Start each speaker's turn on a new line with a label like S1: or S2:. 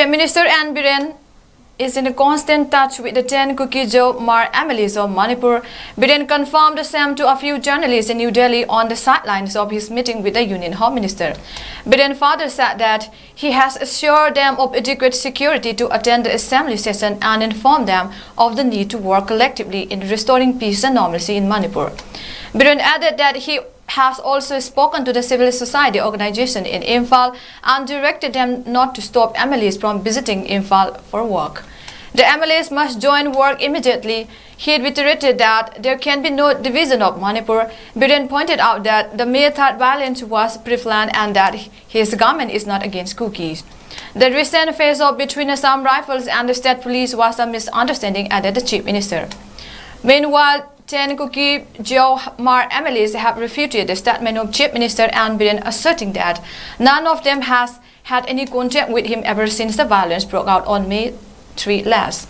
S1: Chief Minister N. Biren is in constant touch with the 10 𝐑𝐄𝐆𝐔 MLAs of Manipur. Biren confirmed the same to a few journalists in New Delhi on the sidelines of his meeting with the Union Home Minister. Biren further said that he has assured them of adequate security to attend the assembly session and informed them of the need to work collectively in restoring peace and normalcy in Manipur. Biren added that he has also spoken to the civil society organization in Imphal and directed them not to stop MLAs from visiting Imphal for work. The MLAs must join work immediately. He reiterated that there can be no division of Manipur. Biren pointed out that the May 3rd violence was pre-planned and that his government is not against cookies. The recent face-off between Assam Rifles and the state police was a misunderstanding, added the Chief Minister. Meanwhile, 10 𝐑𝐄𝐆𝐔 MLAs have refuted the statement of Chief Minister N. Biren, asserting that none of them has had any contact with him ever since the violence broke out on May 3 last.